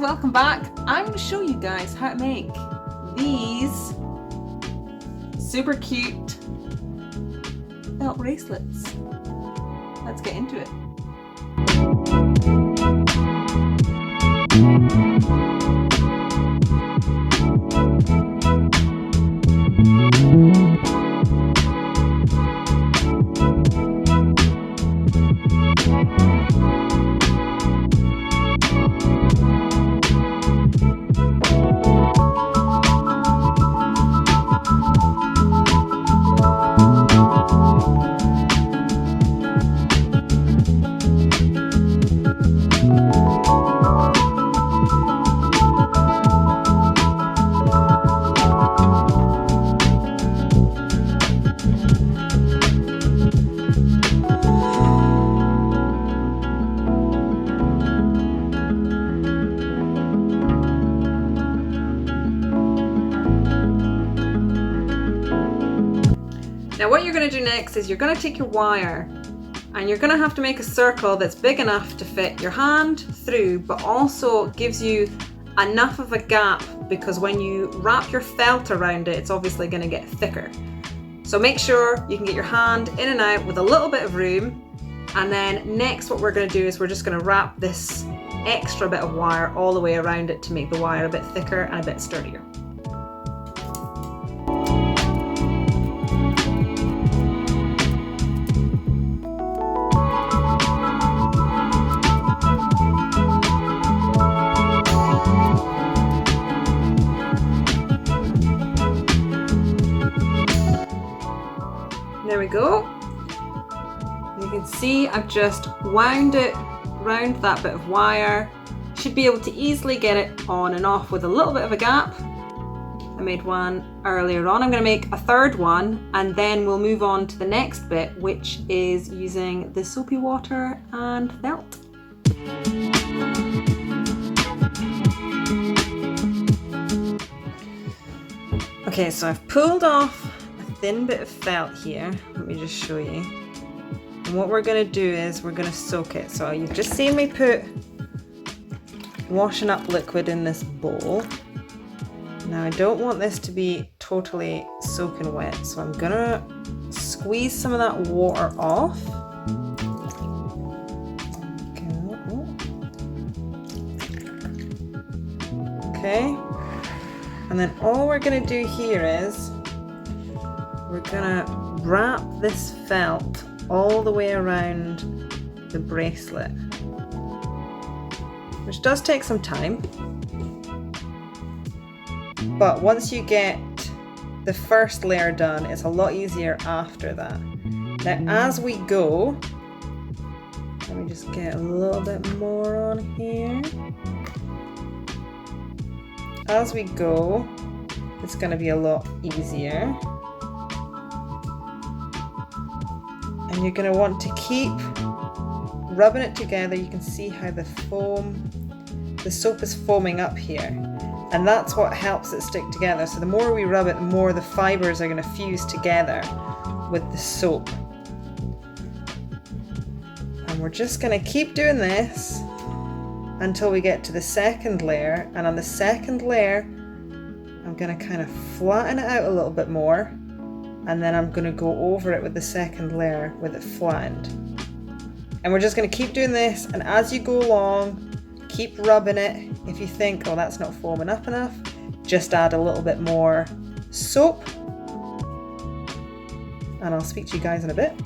welcome back. I'm going to show you guys how to make these super cute belt bracelets. Let's get into it. Now what you're going to do next is you're going to take your wire and you're going to have to make a circle that's big enough to fit your hand through, but also gives you enough of a gap, because when you wrap your felt around it, it's obviously going to get thicker. So make sure you can get your hand in and out with a little bit of room. And then next what we're going to do is we're just going to wrap this extra bit of wire all the way around it to make the wire a bit thicker and a bit sturdier. There we go. You can see I've just wound it round that bit of wire. Should be able to easily get it on and off with a little bit of a gap. I made one earlier on. I'm going to make a third one and then we'll move on to the next bit, which is using the soapy water and felt. Okay, so I've pulled off thin bit of felt here. Let me just show you. And what we're going to do is we're going to soak it. So you've just seen me put washing up liquid in this bowl. Now I don't want this to be totally soaking wet, so I'm going to squeeze some of that water off. Okay. And then all we're going to do here is we're gonna wrap this felt all the way around the bracelet, which does take some time, but once you get the first layer done, it's a lot easier after that. Now as we go, let me just get a little bit more on here. As we go, it's going to be a lot easier. And you're going to want to keep rubbing it together. You can see how the soap is foaming up here. And that's what helps it stick together. So the more we rub it, the more the fibers are going to fuse together with the soap. And we're just going to keep doing this until we get to the second layer. And on the second layer, I'm going to kind of flatten it out a little bit more. And then I'm going to go over it with the second layer with it flattened. And we're just going to keep doing this, and as you go along, keep rubbing it. If you think, oh, that's not foaming up enough, just add a little bit more soap. And I'll speak to you guys in a bit.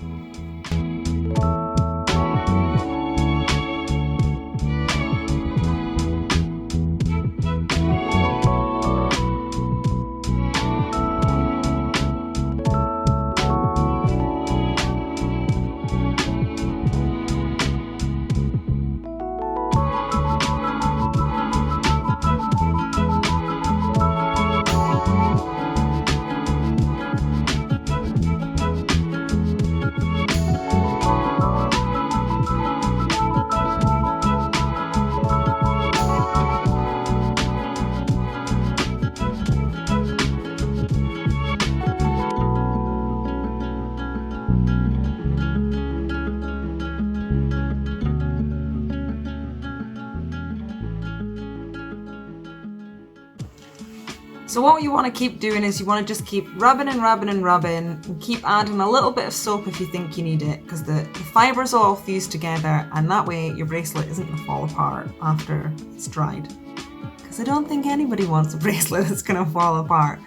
So what you want to keep doing is you want to just keep rubbing and rubbing and rubbing, and keep adding a little bit of soap if you think you need it, because the fibres will all fuse together, and that way your bracelet isn't going to fall apart after it's dried. Because I don't think anybody wants a bracelet that's going to fall apart.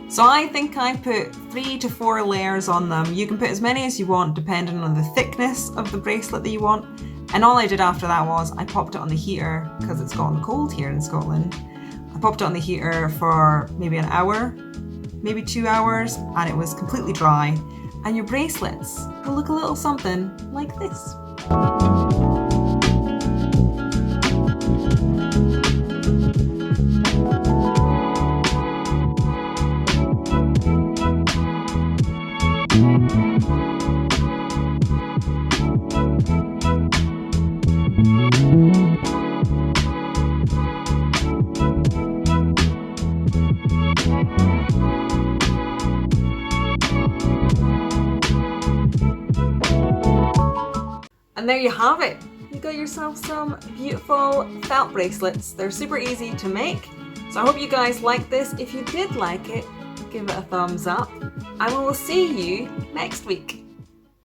So I think I put 3 to 4 layers on them. You can put as many as you want depending on the thickness of the bracelet that you want. And all I did after that was I popped it on the heater, because it's gotten cold here in Scotland. I popped it on the heater for maybe an hour, maybe 2 hours, and it was completely dry. And your bracelets will look a little something like this. And there you have it. You got yourself some beautiful felt bracelets. They're super easy to make. So I hope you guys like this. If you did like it, give it a thumbs up. And we will see you next week.